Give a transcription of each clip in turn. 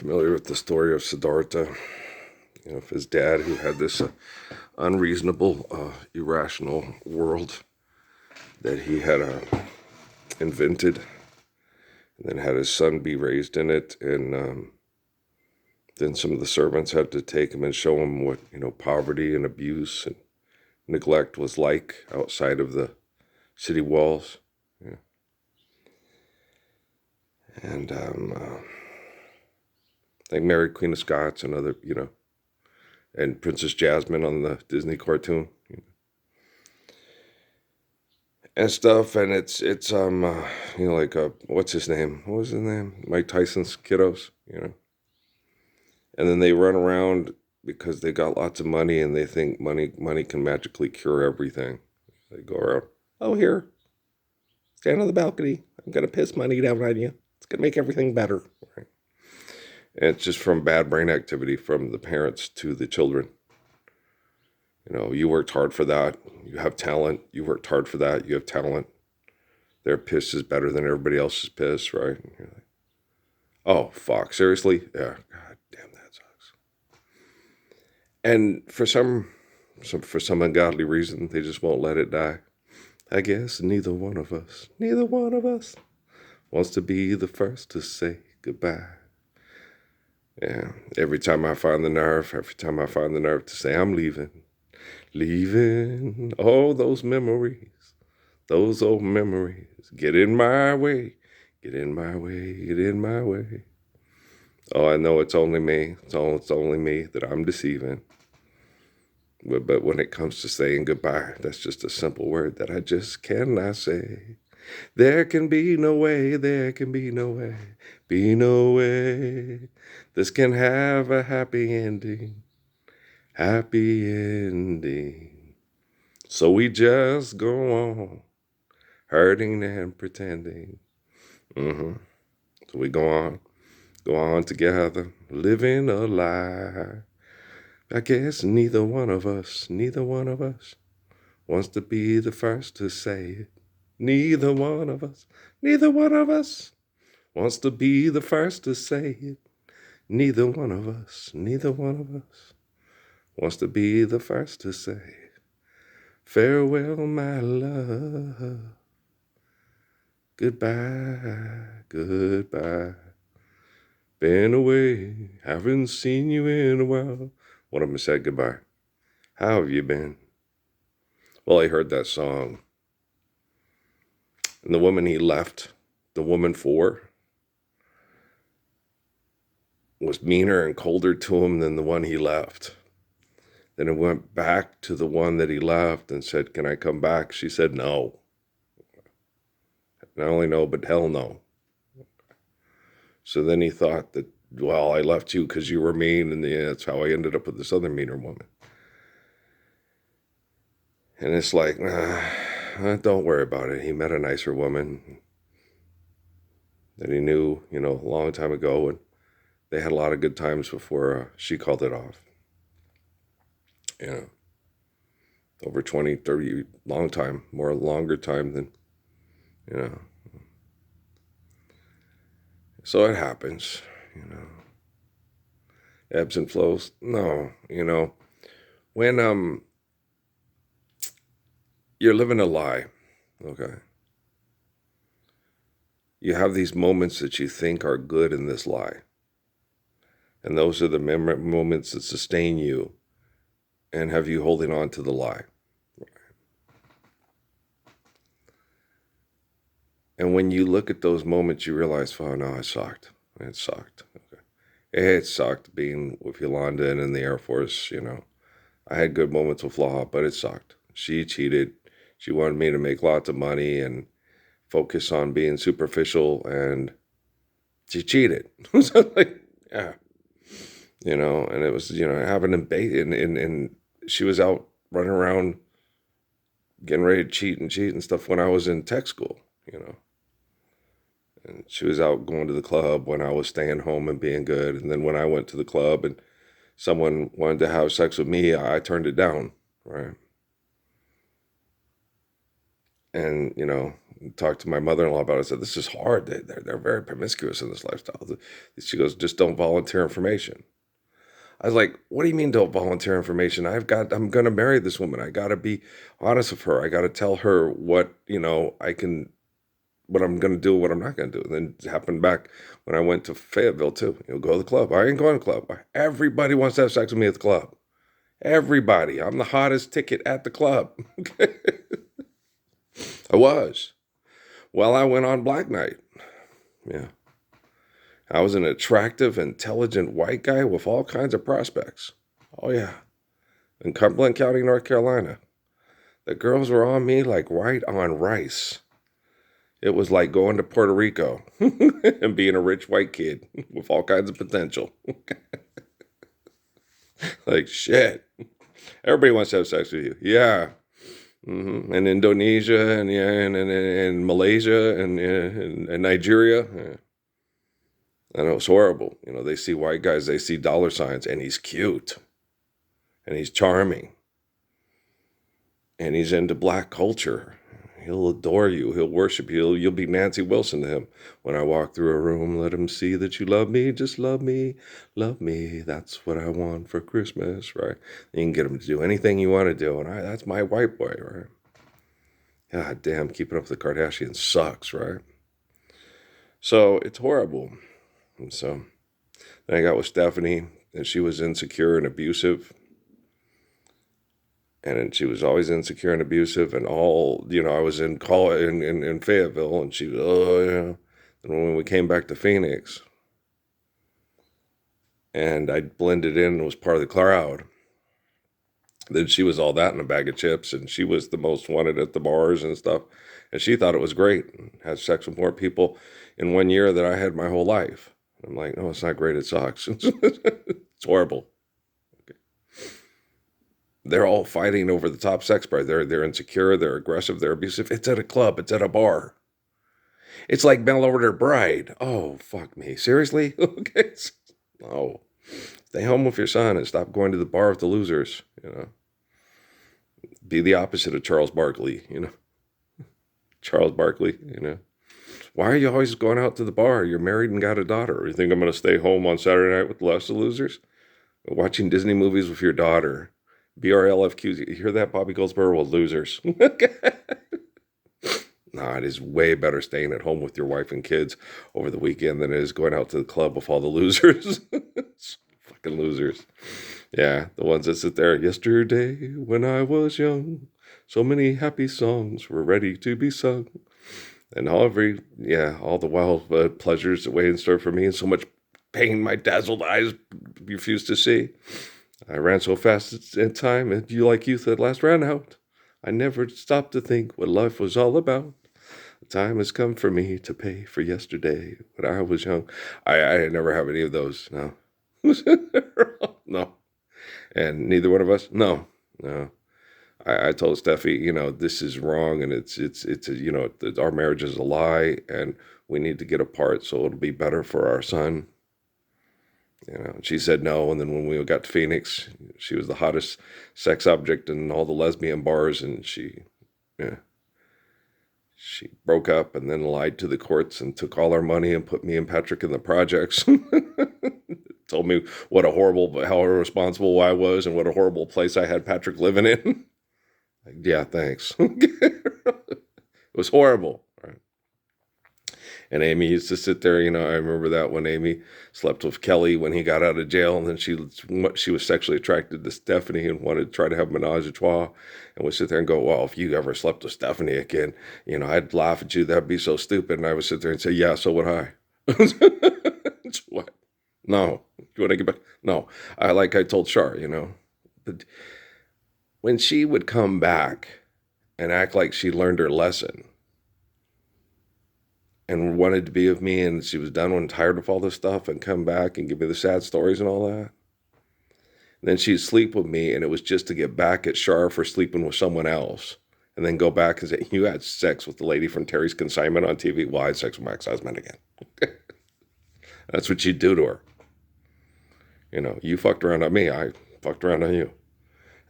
Familiar with the story of Siddhartha, of his dad who had this unreasonable, irrational world that he had invented, and then had his son be raised in it, and then some of the servants had to take him and show him what poverty and abuse and neglect was like outside of the city walls. Yeah. And like Mary Queen of Scots and other, and Princess Jasmine on the Disney cartoon, and stuff. And it's like what's his name? What was his name? Mike Tyson's kiddos. And then they run around because they got lots of money and they think money can magically cure everything. They go around, oh, here, stand on the balcony. I'm gonna piss money down on you. It's gonna make everything better. Right? And it's just from bad brain activity from the parents to the children. You worked hard for that. You have talent. You worked hard for that. You have talent. Their piss is better than everybody else's piss, right? And you're like, oh, fuck, seriously? Yeah, god damn, that sucks. And for some ungodly reason, they just won't let it die. I guess neither one of us wants to be the first to say goodbye. Yeah, every time I find the nerve to say I'm leaving, all those memories, those old memories, get in my way, get in my way, get in my way. Oh, I know it's only me. It's only me that I'm deceiving. But when it comes to saying goodbye, that's just a simple word that I just cannot say. There can be no way, there can be no way, be no way. This can have a happy ending, happy ending. So we just go on, hurting and pretending. So we go on together, living a lie. I guess neither one of us wants to be the first to say it. Neither one of us wants to be the first to say it. Neither one of us wants to be the first to say, farewell, my love. Goodbye, goodbye. Been away, haven't seen you in a while. One of them said goodbye. How have you been? Well, I heard that song. And the woman he left, the woman for, was meaner and colder to him than the one he left. Then it went back to the one that he left and said, can I come back? She said no. Not only no, but hell no. So then he thought that, well, I left you because you were mean, and that's how I ended up with this other meaner woman. And it's like, don't worry about it. He met a nicer woman that he knew, a long time ago, and they had a lot of good times before she called it off. Over 20, 30, long time, longer time than, So it happens, Ebbs and flows. No, when you're living a lie, okay? You have these moments that you think are good in this lie. And those are the moments that sustain you and have you holding on to the lie. And when you look at those moments, you realize, oh, no, it sucked. It sucked. Okay. It sucked being with Yolanda and in the Air Force, I had good moments with Law, but it sucked. She cheated. She wanted me to make lots of money and focus on being superficial, and she cheated. So yeah. And it was, having a bait, and she was out running around getting ready to cheat and stuff when I was in tech school, And she was out going to the club when I was staying home and being good. And then when I went to the club and someone wanted to have sex with me, I turned it down, right? And, talked to my mother-in-law about it. I said, this is hard. They're very promiscuous in this lifestyle. She goes, just don't volunteer information. I was like, what do you mean don't volunteer information? I'm going to marry this woman. I got to be honest with her. I got to tell her what, what I'm going to do, what I'm not going to do. And then it happened back when I went to Fayetteville too. Go to the club. I ain't going to the club. Everybody wants to have sex with me at the club. Everybody. I'm the hottest ticket at the club. I was. Well, I went on Black Night. Yeah. I was an attractive, intelligent white guy with all kinds of prospects. Oh, yeah. In Cumberland County, North Carolina. The girls were on me like white on rice. It was like going to Puerto Rico and being a rich white kid with all kinds of potential. Like, shit. Everybody wants to have sex with you. Yeah. Mm-hmm. And Indonesia and Malaysia and Nigeria. Yeah. I know, it's horrible. They see white guys, they see dollar signs, and he's cute. And he's charming. And he's into black culture. He'll adore you. He'll worship you. You'll be Nancy Wilson to him. When I walk through a room, let him see that you love me. Just love me. Love me. That's what I want for Christmas, right? You can get him to do anything you want to do. And that's my white boy, right? God damn, keeping up with the Kardashians sucks, right? So it's horrible. And so then I got with Stephanie, and she was insecure and abusive. And she was always insecure and abusive, and I was in Fayetteville, and she was, oh, yeah. And when we came back to Phoenix, and I blended in and was part of the crowd, then she was all that in a bag of chips, and she was the most wanted at the bars and stuff, and she thought it was great, and had sex with more people in 1 year than I had my whole life. I'm like, no, it's not great, it sucks. It's horrible. They're all fighting over the top sex part. They're insecure, they're aggressive, they're abusive. It's at a club, it's at a bar. It's like mail order bride. Oh, fuck me. Seriously? Okay. No. Stay home with your son and stop going to the bar with the losers. Be the opposite of Charles Barkley, Charles Barkley, Why are you always going out to the bar? You're married and got a daughter. You think I'm going to stay home on Saturday night with the rest of the losers? Watching Disney movies with your daughter. BRLFQs, you hear that, Bobby Goldsboro? Well, losers. Nah, it is way better staying at home with your wife and kids over the weekend than it is going out to the club with all the losers. Fucking losers. Yeah, the ones that sit there. Yesterday, when I was young, so many happy songs were ready to be sung. And all the wild pleasures that wait in store for me, and so much pain my dazzled eyes refused to see. I ran so fast in time, and you like youth at last ran out. I never stopped to think what life was all about. The time has come for me to pay for yesterday when I was young. I never have any of those, no. No. And neither one of us? No. I told Steffi, this is wrong, and it's our marriage is a lie, and we need to get apart so it'll be better for our son. She said no, and then when we got to Phoenix, she was the hottest sex object in all the lesbian bars, and she broke up and then lied to the courts and took all our money and put me and Patrick in the projects. Told me how irresponsible I was and what a horrible place I had Patrick living in. Like, yeah, thanks. It was horrible. Right? And Amy used to sit there, I remember that when Amy slept with Kelly when he got out of jail, and then she was sexually attracted to Stephanie and wanted to try to have menage a trois, and would sit there and go, well, if you ever slept with Stephanie again, I'd laugh at you, that'd be so stupid. And I would sit there and say, yeah, so would I. What? No. You want to get back? No. I told Shar, but when she would come back and act like she learned her lesson, and wanted to be with me, and she was done and tired of all this stuff, and come back and give me the sad stories and all that. And then she'd sleep with me, and it was just to get back at Shar for sleeping with someone else, and then go back and say, you had sex with the lady from Terry's Consignment on TV? Well, I had sex with my ex-husband again. That's what she'd do to her. You fucked around on me, I fucked around on you.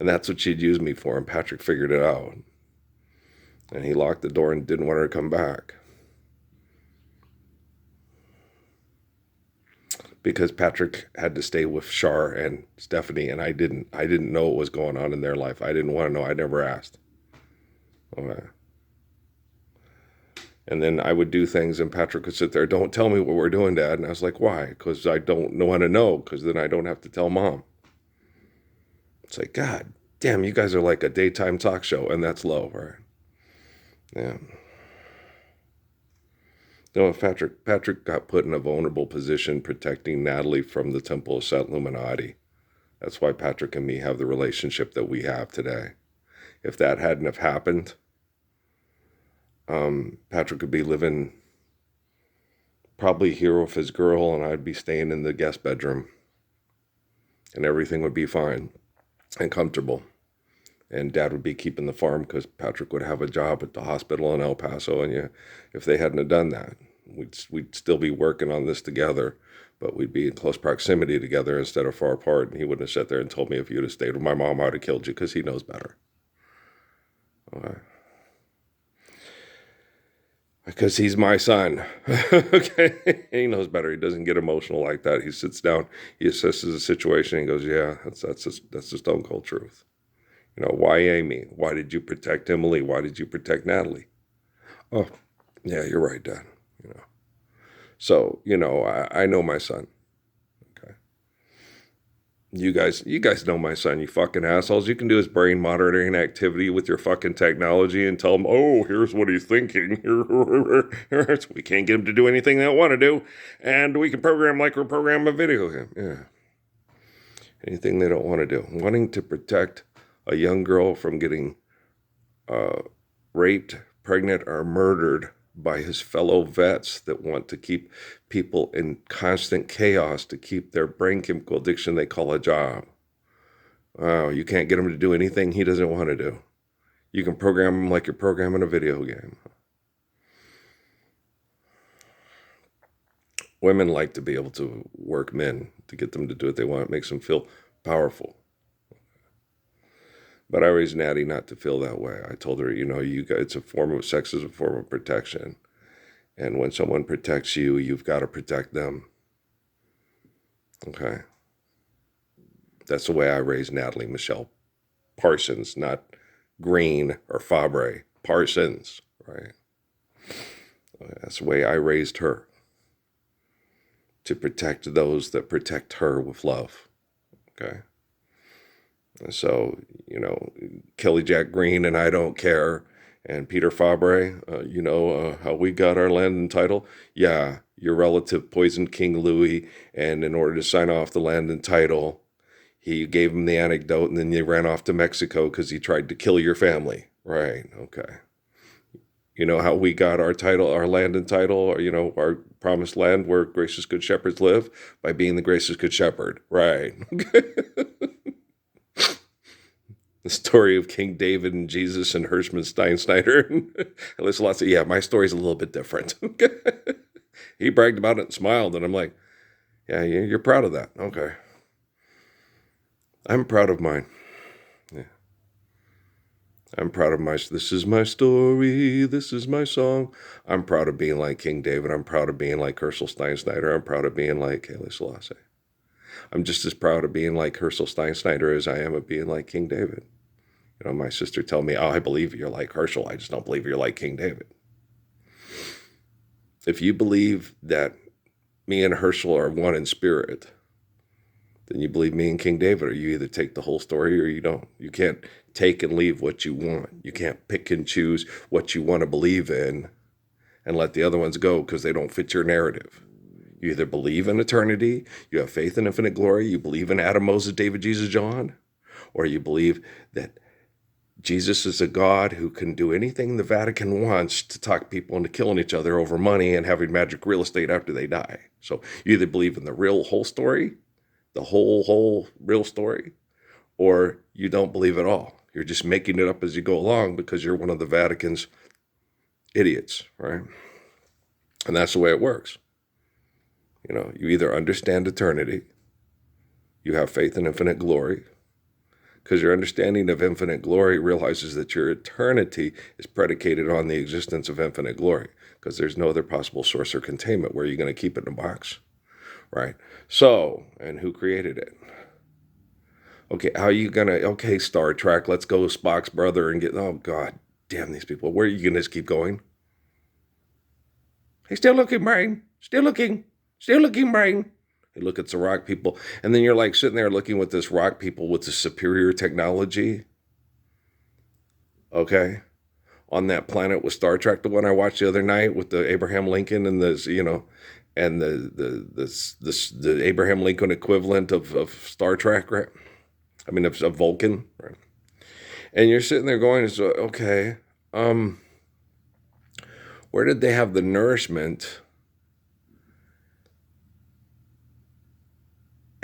And that's what she'd use me for, and Patrick figured it out. And he locked the door and didn't want her to come back. Because Patrick had to stay with Shar and Stephanie, and I didn't know what was going on in their life. I didn't want to know. I never asked. Okay. And then I would do things, and Patrick would sit there, "Don't tell me what we're doing, Dad." And I was like, "Why?" "Because I don't want to know, because then I don't have to tell Mom." It's like, God damn, you guys are like a daytime talk show, and that's low, right? Yeah. No, Patrick got put in a vulnerable position protecting Natalie from the Temple of Set Illuminati. That's why Patrick and me have the relationship that we have today. If that hadn't have happened, Patrick would be living probably here with his girl, and I'd be staying in the guest bedroom, and everything would be fine and comfortable. And Dad would be keeping the farm because Patrick would have a job at the hospital in El Paso. And if they hadn't have done that, we'd still be working on this together, but we'd be in close proximity together instead of far apart. And he wouldn't have sat there and told me, "If you'd have stayed with my mom, I would have killed you," because he knows better. Okay. Because he's my son. Okay. He knows better. He doesn't get emotional like that. He sits down, he assesses the situation, and goes, "Yeah, that's the stone cold truth. Why Amy? Why did you protect Emily? Why did you protect Natalie?" "Oh, yeah, you're right, Dad." So, I know my son. Okay. You guys know my son, you fucking assholes. You can do his brain monitoring activity with your fucking technology and tell him, "Oh, here's what he's thinking." We can't get him to do anything they don't want to do. And we can program a video game. Yeah. Anything they don't want to do. Wanting to protect a young girl from getting raped, pregnant, or murdered by his fellow vets that want to keep people in constant chaos to keep their brain chemical addiction they call a job. Wow, you can't get him to do anything he doesn't want to do. You can program him like you're programming a video game. Women like to be able to work men to get them to do what they want. It makes them feel powerful. But I raised Natty not to feel that way. I told her, it's a form of sex is a form of protection. And when someone protects you, you've got to protect them. Okay. That's the way I raised Natalie Michelle Parsons, not Green or Fabre. Parsons, right? That's the way I raised her. To protect those that protect her with love. Okay. So, Kelly Jack Green and I Don't Care and Peter Fabre, how we got our land and title. Yeah, your relative poisoned King Louis, and in order to sign off the land and title, he gave him the anecdote, and then he ran off to Mexico because he tried to kill your family. Right, okay. You know how we got our title, our land and title, or, our promised land where gracious good shepherds live? By being the gracious good shepherd. Right. The story of King David and Jesus and Hirschman Steinschneider. And there's lots of, my story's a little bit different. He bragged about it and smiled, and I'm like, yeah, you're proud of that. Okay. I'm proud of mine. Yeah. I'm proud of this is my story, this is my song. I'm proud of being like King David. I'm proud of being like Herschel Steinschneider. I'm proud of being like Haile Selassie. I'm just as proud of being like Herschel Steinschneider as I am of being like King David. My sister told me, "Oh, I believe you're like Herschel. I just don't believe you're like King David." If you believe that me and Herschel are one in spirit, then you believe me and King David, or you either take the whole story or you don't. You can't take and leave what you want. You can't pick and choose what you want to believe in and let the other ones go because they don't fit your narrative. You either believe in eternity, you have faith in infinite glory, you believe in Adam, Moses, David, Jesus, John, or you believe that Jesus is a God who can do anything the Vatican wants to talk people into killing each other over money and having magic real estate after they die. So you either believe in the real whole story, the whole real story, or you don't believe at all. You're just making it up as you go along because you're one of the Vatican's idiots, right? And that's the way it works. You either understand eternity, you have faith in infinite glory, Because your understanding of infinite glory realizes that your eternity is predicated on the existence of infinite glory, because there's no other possible source or containment. Where are you going to keep it in a box? Right? So, and who created it? Okay, how are you going to, okay, Star Trek, let's go Spock's brother and get, oh, God damn these people. Where are you going to just keep going? Hey, still looking, brain. Still looking. Still looking, brain. You look at the rock people, and then you're like sitting there looking with this rock people with the superior technology. Okay, on that planet with Star Trek, the one I watched the other night with the Abraham Lincoln and and the Abraham Lincoln equivalent of Star Trek, right? I mean, of Vulcan, right? And you're sitting there going, so, okay, where did they have the nourishment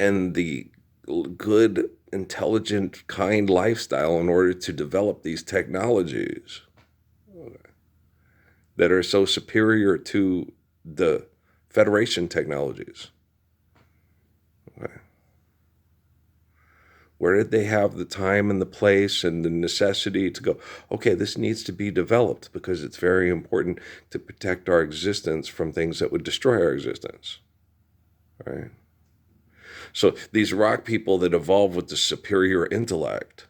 and the good, intelligent, kind lifestyle in order to develop these technologies that are so superior to the Federation technologies? Okay. Where did they have the time and the place and the necessity to go, okay, this needs to be developed because it's very important to protect our existence from things that would destroy our existence, right? So these rock people that evolve with the superior intellect,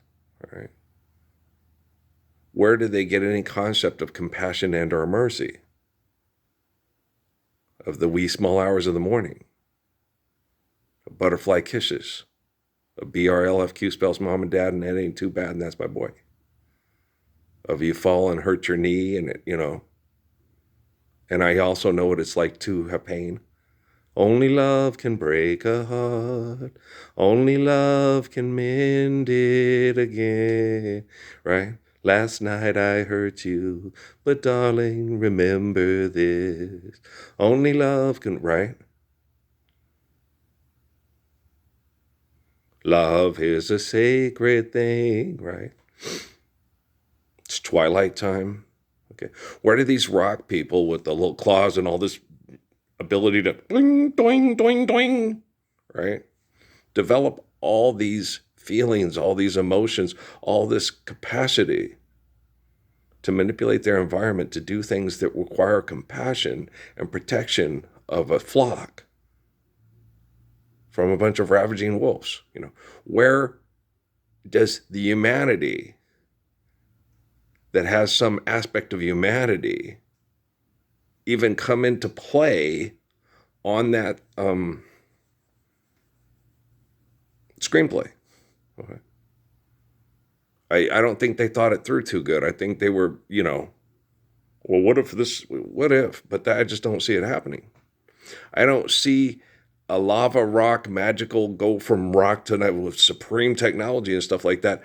right? Where did they get any concept of compassion and or mercy? Of the wee small hours of the morning, of butterfly kisses, of BRLFQ spells mom and dad and it ain't too bad and that's my boy. Of you fall and hurt your knee and it, and I also know what it's like to have pain. Only love can break a heart. Only love can mend it again, right? Last night I hurt you, but darling, remember this. Only love can, right? Love is a sacred thing, right? It's twilight time. Okay. Where do these rock people with the little claws and all this ability to doing, doing, doing, doing, right? Develop all these feelings, all these emotions, all this capacity to manipulate their environment to do things that require compassion and protection of a flock from a bunch of ravaging wolves. Where does the humanity that has some aspect of humanity even come into play on that screenplay? Okay. I don't think they thought it through too good. I think they were, well, what if, but I just don't see it happening. I don't see a lava rock magical go from rock to night with supreme technology and stuff like that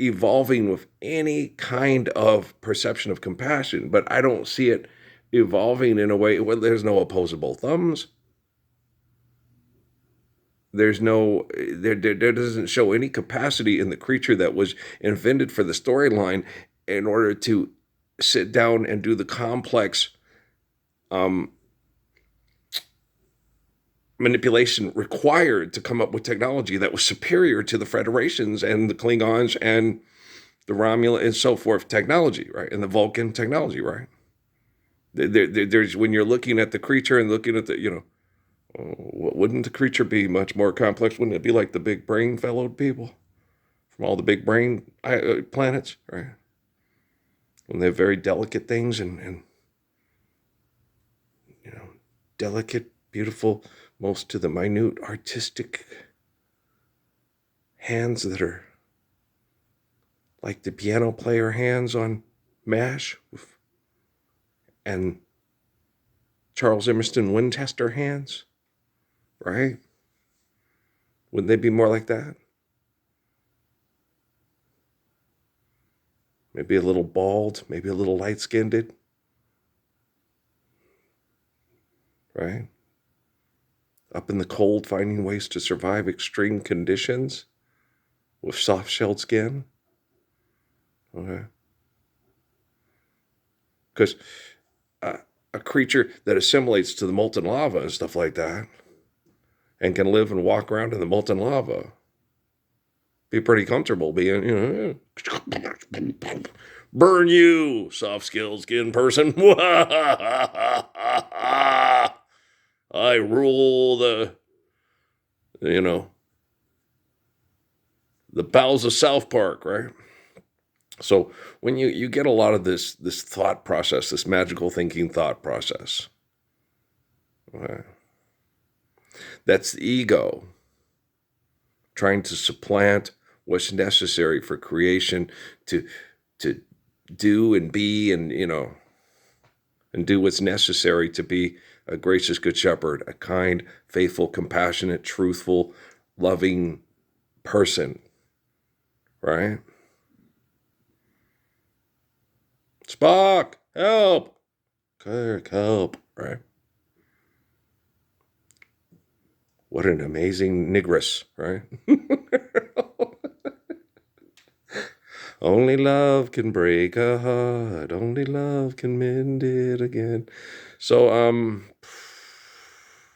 evolving with any kind of perception of compassion, but I don't see it evolving in a way where there's no opposable thumbs. There doesn't show any capacity in the creature that was invented for the storyline in order to sit down and do the complex manipulation required to come up with technology that was superior to the Federations and the Klingons and the Romulan and so forth technology, right? And the Vulcan technology, right? There's when you're looking at the creature and looking at the, wouldn't the creature be much more complex? Wouldn't it be like the big brain fellowed people from all the big brain planets, right? When they have very delicate things and delicate, beautiful, most to the minute, artistic hands that are like the piano player hands on MASH and Charles Emerson Winchester hands, right? Wouldn't they be more like that? Maybe a little bald, maybe a little light-skinned, right? Up in the cold, finding ways to survive extreme conditions with soft-shelled skin. Okay. Because a creature that assimilates to the molten lava and stuff like that and can live and walk around in the molten lava Be pretty comfortable being, burn you, soft skilled skin person. I rule you know, the bowels of South Park, right? So when you get a lot of this thought process, this magical thinking thought process, that's the ego trying to supplant what's necessary for creation to do and be and and do what's necessary to be a gracious good shepherd, a kind, faithful, compassionate, truthful, loving person, right? Spock, help! Kirk, help, right? What an amazing negress, right? Only love can break a heart. Only love can mend it again. So,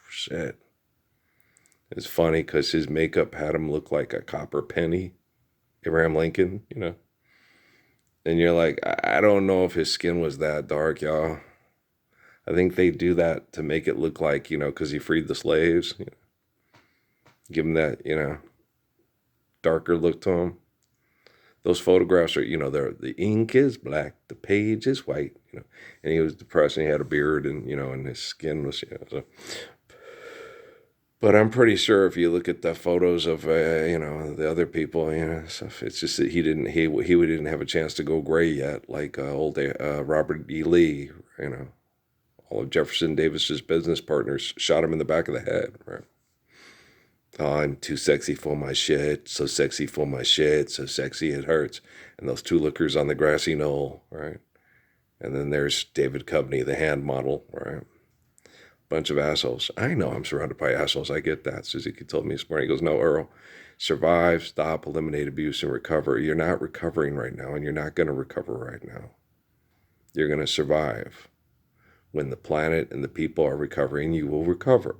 shit. It's funny because his makeup had him look like a copper penny, Abraham Lincoln, And you're like, I don't know if his skin was that dark, y'all. I think they do that to make it look like, because he freed the slaves. Give him that, darker look to him. Those photographs are, the ink is black, the page is white, and he was depressed and he had a beard and, and his skin was, so. But I'm pretty sure if you look at the photos of, the other people, stuff, it's just that he didn't have a chance to go gray yet, like old Robert E. Lee, all of Jefferson Davis's business partners shot him in the back of the head, right? Oh, I'm too sexy for my shit, so sexy for my shit, so sexy it hurts. And those two lookers on the grassy knoll, right? And then there's David Coveney, the hand model, right? Bunch of assholes. I know I'm surrounded by assholes. I get that. Suzuki told me this morning. He goes, no, Earl, survive, stop, eliminate abuse, and recover. You're not recovering right now, and you're not going to recover right now. You're going to survive. When the planet and the people are recovering, you will recover.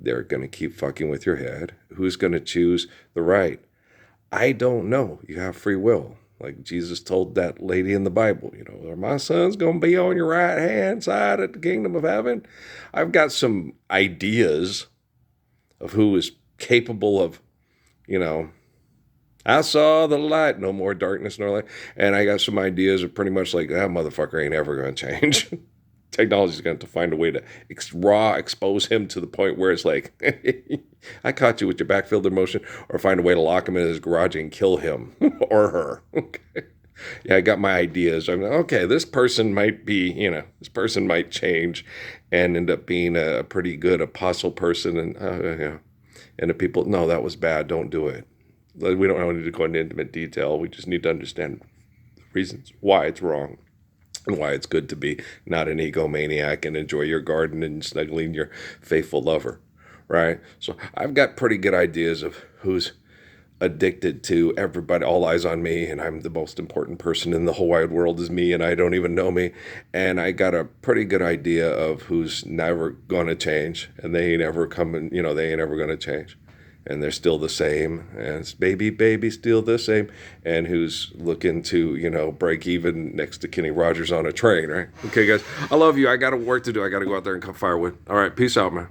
They're going to keep fucking with your head. Who's going to choose the right? I don't know. You have free will. Like Jesus told that lady in the Bible, my son's going to be on your right hand side at the kingdom of heaven. I've got some ideas of who is capable of, I saw the light, no more darkness nor light. And I got some ideas of pretty much like, that motherfucker ain't ever going to change. Technology is going to find a way to expose him to the point where it's like, I caught you with your backfielder motion, or find a way to lock him in his garage and kill him or her. Okay. Yeah, I got my ideas. I'm like, okay, this person might be, this person might change and end up being a pretty good apostle person. And, and the people, no, that was bad. Don't do it. We don't need to go into intimate detail. We just need to understand the reasons why it's wrong. And why it's good to be not an egomaniac and enjoy your garden and snuggling your faithful lover, right? So I've got pretty good ideas of who's addicted to everybody, all eyes on me, and I'm the most important person in the whole wide world is me, and I don't even know me. And I got a pretty good idea of who's never going to change, and they ain't ever coming, they ain't ever going to change. And they're still the same, and it's baby, still the same, and who's looking to, break even next to Kenny Rogers on a train, right? Okay, guys, I love you. I got work to do. I got to go out there and cut firewood. All right, peace out, man.